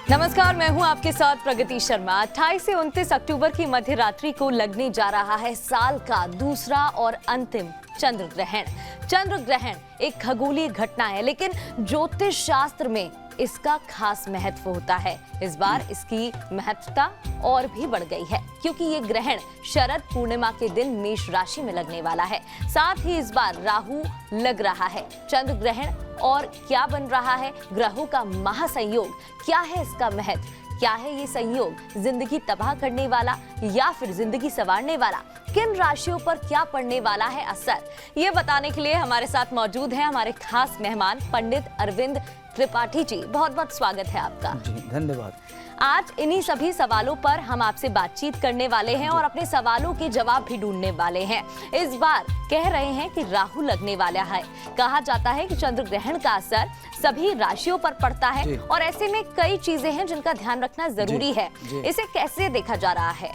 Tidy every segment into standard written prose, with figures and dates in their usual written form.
नमस्कार, मैं हूं आपके साथ प्रगति शर्मा। 28 से 29 अक्टूबर की मध्य रात्रि को लगने जा रहा है साल का दूसरा और अंतिम चंद्र ग्रहण। चंद्र ग्रहण एक खगोलीय घटना है, लेकिन ज्योतिष शास्त्र में इसका खास महत्व होता है। इस बार इसकी महत्वता और भी बढ़ गई है, क्योंकि ये ग्रहण शरद पूर्णिमा के दिन मेष राशि में लगने वाला है। साथ ही इस बार राहु लग रहा है। चंद्र ग्रहण और क्या बन रहा है, ग्रहों का महासंयोग, क्या है इसका महत्व, क्या है ये संयोग, जिंदगी तबाह करने वाला या फिर जिंदगी संवारने वाला, किन राशियों पर क्या पड़ने वाला है असर, ये बताने के लिए हमारे साथ मौजूद हैं हमारे खास मेहमान पंडित अरविंद त्रिपाठी जी। बहुत बहुत स्वागत है आपका। जी, धन्यवाद। आज इन्हीं सभी सवालों पर हम आपसे बातचीत करने वाले हैं और अपने सवालों के जवाब भी ढूंढने वाले हैं। इस बार कह रहे हैं कि राहु लगने वाला है। कहा जाता है कि चंद्र ग्रहण का असर सभी राशियों पर पड़ता है और ऐसे में कई चीजें हैं जिनका ध्यान रखना जरूरी है। इसे कैसे देखा जा रहा है?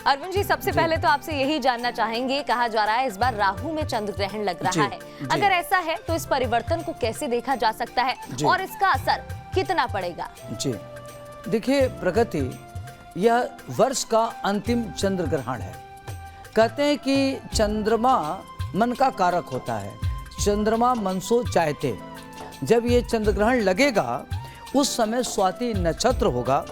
अरविंद जी, सबसे पहले तो आपसे यही जानना चाहेंगे, कहा जा रहा है इस बार राहु में चंद्र ग्रहण लग रहा है। अगर ऐसा है तो इस परिवर्तन को कैसे देखा जा सकता है और इसका असर कितना पड़ेगा? जी देखिए प्रगति, यह वर्ष का अंतिम चंद्र ग्रहण है। कहते हैं कि चंद्रमा मन का कारक होता है, चंद्रमा मन सो चाहते। जब ये चंद्र ग्रहण लगेगा उस समय स्वाति नक्षत्र होगा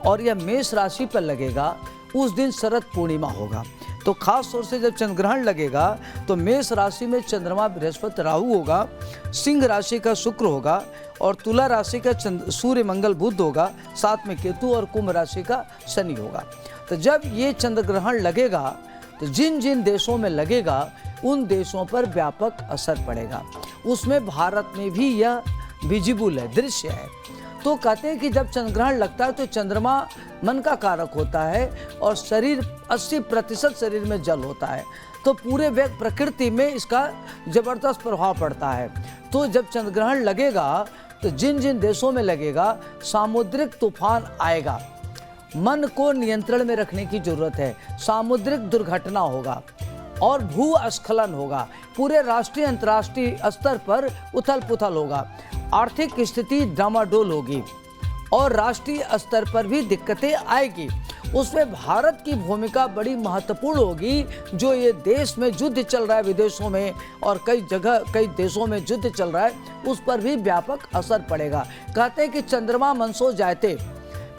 और यह मेष राशि पर लगेगा। उस दिन शरद पूर्णिमा होगा, तो खास तौर से जब चंद्र ग्रहण लगेगा तो मेष राशि में चंद्रमा बृहस्पति राहु होगा, सिंह राशि का शुक्र होगा और तुला राशि का सूर्य मंगल बुध होगा, साथ में केतु, और कुंभ राशि का शनि होगा। तो जब ये चंद्र ग्रहण लगेगा तो जिन जिन देशों में लगेगा उन देशों पर व्यापक असर पड़ेगा। उसमें भारत में भी यह विजिबल है, दृश्य है। तो कहते हैं कि जब चंद्र ग्रहण लगता है तो चंद्रमा मन का कारक होता है और शरीर 80% शरीर में जल होता है, तो पूरे प्रकृति में इसका जबरदस्त प्रभाव पड़ता है। तो जब चंद्र ग्रहण लगेगा तो जिन जिन देशों में लगेगा सामुद्रिक तूफान आएगा। मन को नियंत्रण में रखने की जरूरत है। सामुद्रिक दुर्घटना होगा और भूस्खलन होगा। पूरे राष्ट्रीय अंतर्राष्ट्रीय स्तर पर उथल पुथल होगा। आर्थिक स्थिति डामाडोल होगी और राष्ट्रीय स्तर पर भी दिक्कतें आएगी। उसमें भारत की भूमिका बड़ी महत्वपूर्ण होगी। जो ये देश में युद्ध चल रहा है विदेशों में और कई जगह कई देशों में युद्ध चल रहा है, उस पर भी व्यापक असर पड़ेगा। कहते हैं कि चंद्रमा मन सो जाते,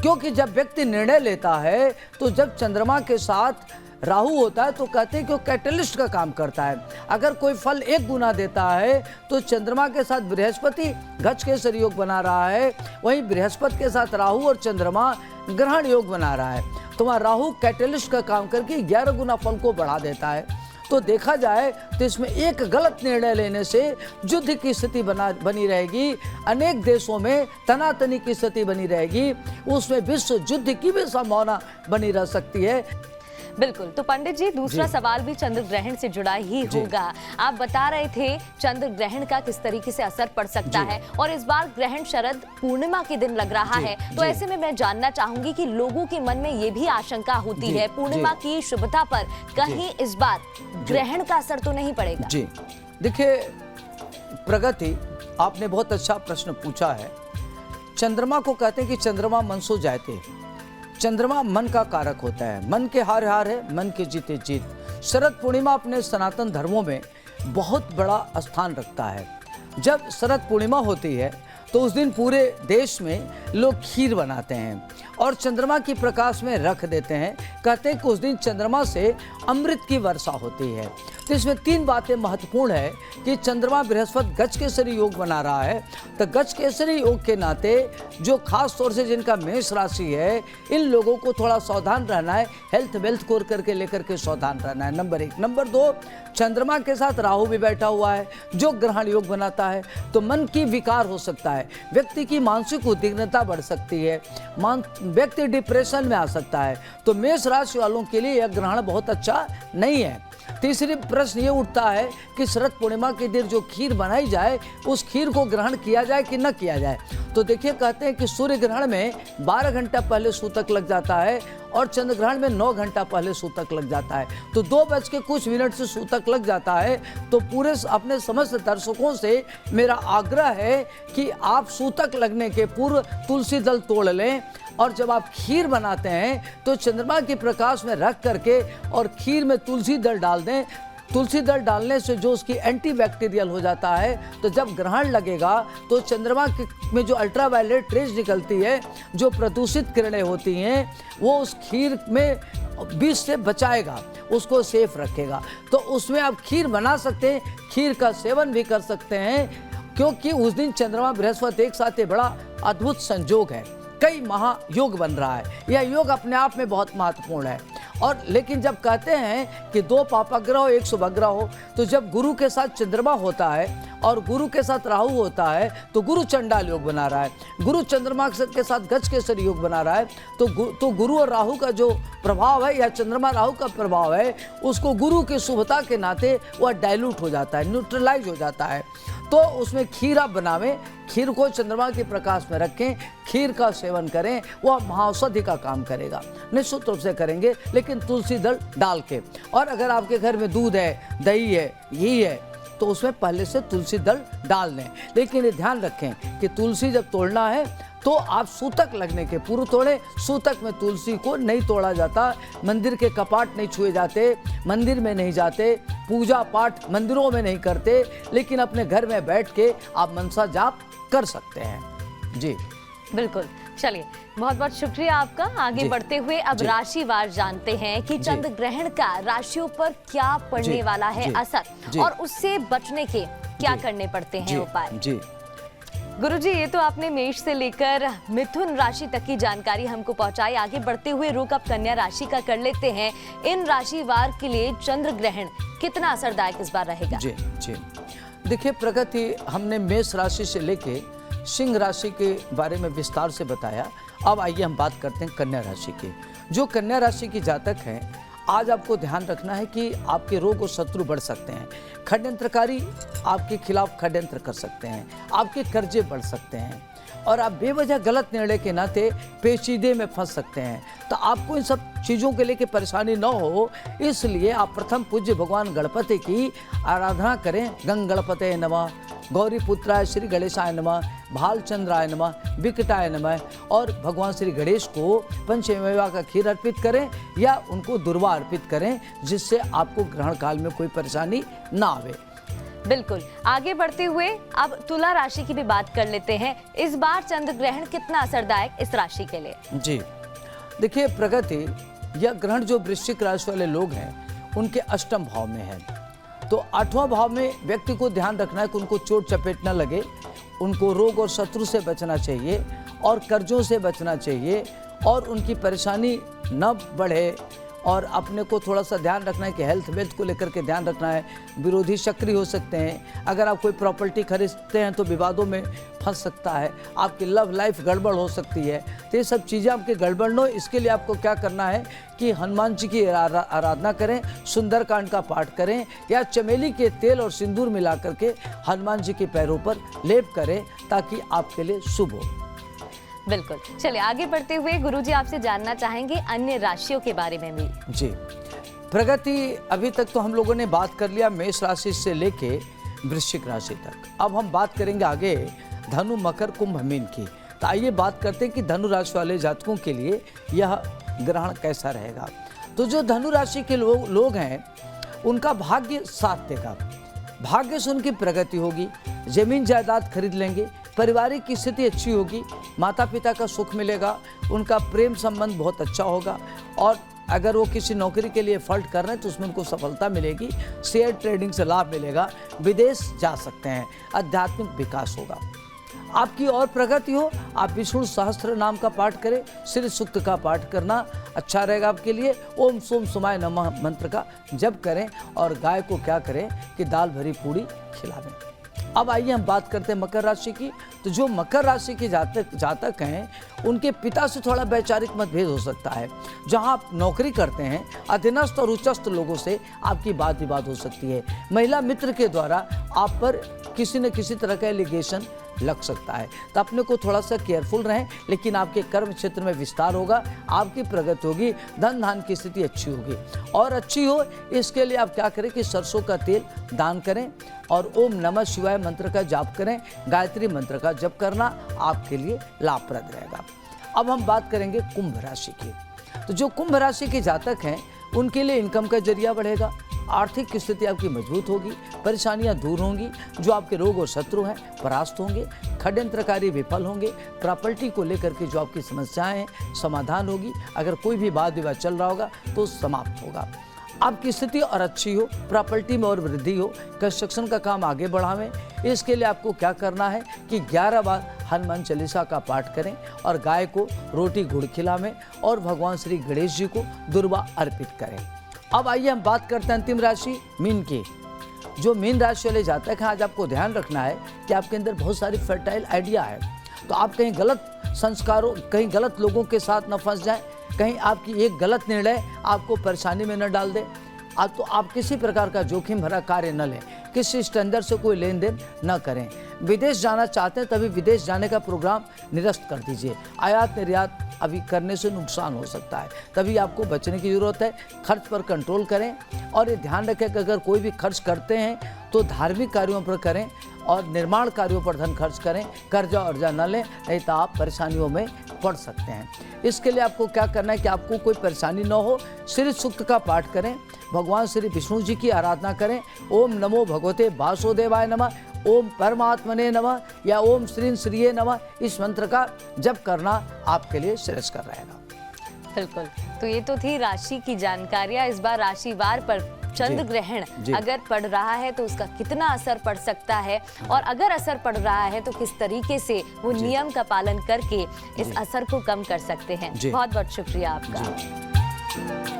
क्योंकि जब व्यक्ति निर्णय लेता है तो जब चंद्रमा के साथ राहु होता है तो कहते हैं कि वो कैटलिस्ट का काम करता है। अगर कोई फल 1 गुना देता है तो चंद्रमा के साथ बृहस्पति गज केसरी योग बना रहा है, वहीं बृहस्पति के साथ राहु और चंद्रमा ग्रहण योग बना रहा है। तो वहाँ राहु कैटलिस्ट का काम करके 11 गुना फल को बढ़ा देता है। तो देखा जाए तो इसमें एक गलत निर्णय लेने से युद्ध की स्थिति बनी रहेगी। अनेक देशों में तनातनी की स्थिति बनी रहेगी। उसमें विश्व युद्ध की भी संभावना बनी रह सकती है। बिल्कुल। तो पंडित जी, दूसरा सवाल भी चंद्र ग्रहण से जुड़ा ही होगा। आप बता रहे थे चंद्र ग्रहण का किस तरीके से असर पड़ सकता है और इस बार ग्रहण शरद पूर्णिमा के दिन लग रहा है। तो ऐसे में मैं जानना चाहूंगी कि लोगों के मन में ये भी आशंका होती है पूर्णिमा की शुभता पर कहीं इस बार ग्रहण का असर तो नहीं पड़ेगा? जी देखिए प्रगति, आपने बहुत अच्छा प्रश्न पूछा है। चंद्रमा को कहते हैं कि चंद्रमा मन सो जाते। चंद्रमा मन का कारक होता है, मन के हार हार है, मन के जीते जीत। शरद पूर्णिमा अपने सनातन धर्मों में बहुत बड़ा स्थान रखता है। जब शरद पूर्णिमा होती है तो उस दिन पूरे देश में लोग खीर बनाते हैं और चंद्रमा की प्रकाश में रख देते हैं। कहते हैं कि उस दिन चंद्रमा से अमृत की वर्षा होती है। तो इसमें 3 बातें महत्वपूर्ण है कि चंद्रमा बृहस्पति गज केसरी योग बना रहा है। तो गज केसरी योग के नाते जो खास तौर से जिनका मेष राशि है, इन लोगों को थोड़ा सावधान रहना है। हेल्थ वेल्थ को करके लेकर के सावधान रहना है, नंबर 1। नंबर 2, चंद्रमा के साथ राहु भी बैठा हुआ है जो ग्रहण योग बनाता है, तो मन की विकार हो सकता है, व्यक्ति की मानसिक उद्विग्नता बढ़ सकती है, व्यक्ति डिप्रेशन में आ सकता है। तो मेष राशि वालों के लिए यह ग्रहण बहुत अच्छा नहीं है। तीसरी प्रश्न ये उठता है कि शरद पूर्णिमा के दिन जो खीर बनाई जाए उस खीर को ग्रहण किया जाए कि न किया जाए। तो देखिए कहते हैं कि सूर्य ग्रहण में 12 घंटा पहले सूतक लग जाता है और चंद्र ग्रहण में 9 घंटा पहले सूतक लग जाता है। तो 2 बज के कुछ मिनट से सूतक लग जाता है। तो पूरे अपने समस्त दर्शकों से मेरा आग्रह है कि आप सूतक लगने के पूर्व तुलसी दल तोड़ लें, और जब आप खीर बनाते हैं तो चंद्रमा के प्रकाश में रख करके और खीर में तुलसी दल डाल दें। तुलसी दल डालने से जो उसकी एंटीबैक्टीरियल हो जाता है, तो जब ग्रहण लगेगा तो चंद्रमा में जो अल्ट्रावायलेट रेज निकलती है, जो प्रदूषित किरणें होती हैं, वो उस खीर में विष से बचाएगा, उसको सेफ रखेगा। तो उसमें आप खीर बना सकते हैं, खीर का सेवन भी कर सकते हैं, क्योंकि उस दिन चंद्रमा बृहस्पति एक साथ, ये बड़ा अद्भुत संयोग है, कई महायोग बन रहा है। यह योग अपने आप में बहुत महत्वपूर्ण है। और लेकिन जब कहते हैं कि 2 पापाग्रह हो 1 शुभग्रह हो, तो जब गुरु के साथ चंद्रमा होता है और गुरु के साथ राहु होता है तो गुरु चंडाल योग बना रहा है। गुरु चंद्रमा के साथ गज केसरी योग बना रहा है, तो गुरु और राहु का जो प्रभाव है या चंद्रमा राहु का प्रभाव है, उसको गुरु की शुभता के नाते वह डाइल्यूट हो जाता है, न्यूट्रलाइज हो जाता है। तो उसमें खीर आप बनावें, खीर को चंद्रमा के प्रकाश में रखें, खीर का सेवन करें, वह महाऔषधि का काम करेगा, निश्चित रूप से करेंगे, लेकिन तुलसी दल डाल के। और अगर आपके घर में दूध है, दही है, घी है, तो उसमें पहले से तुलसी दल डाल दें। लेकिन ये ध्यान रखें कि तुलसी जब तोड़ना है तो आप सूतक लगने के पूर्व तोड़ें। सूतक में तुलसी को नहीं तोड़ा जाता, मंदिर के कपाट नहीं छुए जाते, मंदिर में नहीं जाते, पूजा पाठ मंदिरों में नहीं करते, लेकिन अपने घर में बैठ के आप मनसा जाप कर सकते हैं। जी बिल्कुल। चलिए, बहुत बहुत शुक्रिया आपका। आगे बढ़ते हुए अब राशिवार जानते हैं कि चंद्र ग्रहण का राशियों पर क्या पड़ने वाला है असर, और उससे बचने के क्या करने पड़ते हैं उपाय। जी गुरुजी, ये तो आपने मेष से लेकर मिथुन राशि तक की जानकारी हमको पहुंचाई। आगे बढ़ते हुए रुख अब कन्या राशि का कर लेते हैं। इन राशिवार के लिए चंद्र ग्रहण कितना असरदायक इस बार रहेगा? जी जी देखिए प्रगति, हमने मेष राशि से लेके सिंह राशि के बारे में विस्तार से बताया। अब आइए हम बात करते हैं कन्या राशि की। जो कन्या राशि की जातक हैं, आज आपको ध्यान रखना है कि आपके रोग और शत्रु बढ़ सकते हैं, षड्यंत्रकारी आपके खिलाफ षड्यंत्र कर सकते हैं, आपके कर्जे बढ़ सकते हैं, और आप बेवजह गलत निर्णय के नाते पेचीदे में फंस सकते हैं। तो आपको इन सब चीज़ों के लेके परेशानी न हो, इसलिए आप प्रथम पूज्य भगवान गणपति की आराधना करें। गंग गणपते नमः, गौरी पुत्राय श्री गणेशाय नमः, भालचंद्राय नमः, विकटाय नमः, और भगवान श्री गणेश को पंचमेवा का खीर अर्पित करें या उनको दुर्वा अर्पित करें, जिससे आपको ग्रहण काल में कोई परेशानी ना आवे। बिल्कुल। आगे बढ़ते हुए अब तुला राशि की भी बात कर लेते हैं। इस बार चंद्र ग्रहण कितना असरदायक इस राशि के लिए? जी देखिए प्रगति, यह ग्रहण जो वृश्चिक राशि वाले लोग हैं उनके अष्टम भाव में है। तो 8वां भाव में व्यक्ति को ध्यान रखना है कि उनको चोट चपेट न लगे, उनको रोग और शत्रु से बचना चाहिए और कर्जों से बचना चाहिए, और उनकी परेशानी न बढ़े, और अपने को थोड़ा सा ध्यान रखना है कि हेल्थ वेल्थ को लेकर के ध्यान रखना है। विरोधी सक्रिय हो सकते हैं, अगर आप कोई प्रॉपर्टी खरीदते हैं तो विवादों में फंस सकता है, आपकी लव लाइफ गड़बड़ हो सकती है। तो ये सब चीज़ें आपके गड़बड़ न हो, इसके लिए आपको क्या करना है कि हनुमान जी की आराधना करें, सुंदरकांड का पाठ करें, या चमेली के तेल और सिंदूर मिला करके हनुमान जी के पैरों पर लेप करें, ताकि आपके लिए शुभ हो। बिल्कुल। चलिए आगे बढ़ते हुए गुरुजी आपसे जानना चाहेंगे अन्य राशियों के बारे में भी। जी प्रगति, अभी तक तो हम लोगों ने बात कर लिया मेष राशि से लेके वृश्चिक राशि तक। अब हम बात करेंगे आगे धनु, मकर, कुंभ, मीन की। तो आइए बात करते हैं कि धनु राशि वाले जातकों के लिए यह ग्रहण कैसा रहेगा। तो जो धनु राशि के लोग हैं उनका भाग्य साथ देगा, भाग्य से उनकी प्रगति होगी, जमीन जायदाद खरीद लेंगे, पारिवारिक की स्थिति अच्छी होगी, माता पिता का सुख मिलेगा, उनका प्रेम संबंध बहुत अच्छा होगा, और अगर वो किसी नौकरी के लिए एफर्ट कर रहे हैं तो उसमें उनको सफलता मिलेगी, शेयर ट्रेडिंग से लाभ मिलेगा, विदेश जा सकते हैं, आध्यात्मिक विकास होगा, आपकी और प्रगति हो। आप विष्णु सहस्त्र नाम का पाठ करें, श्री सूक्त का पाठ करना अच्छा रहेगा आपके लिए। ओम सोम सुमाय नमः मंत्र का जप करें, और गाय को क्या करें कि दाल भरी पूड़ी खिलावें। अब आइए हम बात करते हैं मकर राशि की। तो जो मकर राशि के जातक हैं उनके पिता से थोड़ा वैचारिक मतभेद हो सकता है। जहां आप नौकरी करते हैं, अधीनस्थ और उच्चस्थ लोगों से आपकी बात विवाद हो सकती है। महिला मित्र के द्वारा आप पर किसी न किसी तरह का एलिगेशन लग सकता है, तो अपने को थोड़ा सा केयरफुल रहें। लेकिन आपके कर्म क्षेत्र में विस्तार होगा, आपकी प्रगति होगी, धन धान की स्थिति अच्छी होगी। और अच्छी हो इसके लिए आप क्या करें कि सरसों का तेल दान करें और ओम नमः शिवाय मंत्र का जाप करें। गायत्री मंत्र का जप करना आपके लिए लाभप्रद रहेगा। अब हम बात करेंगे कुंभ राशि की। तो जो कुंभ राशि के जातक हैं उनके लिए इनकम का जरिया बढ़ेगा, आर्थिक स्थिति आपकी मजबूत होगी, परेशानियां दूर होंगी, जो आपके रोग और शत्रु हैं परास्त होंगे, षड्यंत्रकारी विफल होंगे, प्रॉपर्टी को लेकर के जो आपकी समस्याएं हैं समाधान होगी। अगर कोई भी वाद विवाद चल रहा होगा तो समाप्त होगा। आपकी स्थिति और अच्छी हो, प्रॉपर्टी में और वृद्धि हो, कंस्ट्रक्शन का काम आगे बढ़ावें। इसके लिए आपको क्या करना है कि 11 बार हनुमान चालीसा का पाठ करें और गाय को रोटी गुड़ खिलावें और भगवान श्री गणेश जी को दुर्वा अर्पित करें। अब आइए हम बात करते हैं अंतिम राशि मीन की। जो मीन राशि वाले जातक हैं, आज आपको ध्यान रखना है कि आपके अंदर बहुत सारी फर्टाइल आइडिया है। तो आप कहीं गलत संस्कारों, कहीं गलत लोगों के साथ न फंस जाएं, कहीं आपकी एक गलत निर्णय आपको परेशानी में न डाल दे। तो आप किसी प्रकार का जोखिम भरा कार्य न लें, किसी स्टैंडर्ड से कोई लेन देन न करें। विदेश जाना चाहते हैं तभी विदेश जाने का प्रोग्राम निरस्त कर दीजिए। आयात निर्यात अभी करने से नुकसान हो सकता है, तभी आपको बचने की जरूरत है। खर्च पर कंट्रोल करें और ये ध्यान रखें कि अगर कोई भी खर्च करते हैं तो धार्मिक कार्यों पर करें और निर्माण कार्यों पर धन खर्च करें। कर्जा अर्जा न लें, नहीं तो आप परेशानियों में पड़ सकते हैं। इसके लिए आपको क्या करना है कि आपको कोई परेशानी न हो, श्री सूक्त का पाठ करें, भगवान श्री विष्णु जी की आराधना करें। ओम नमो भगवते वासुदेवाय नमः, ओम परमात्मने नमः या ओम श्रीं श्रीये नमः, इस मंत्र का जप करना आपके लिए श्रेयस्कर रहेगा। बिल्कुल, तो ये तो थी राशि की जानकारियां। इस बार राशिवार पर चंद्र ग्रहण अगर पड़ रहा है तो उसका कितना असर पड़ सकता है, और अगर असर पड़ रहा है तो किस तरीके से वो नियम का पालन करके इस असर को कम कर सकते हैं। बहुत बहुत शुक्रिया आपका।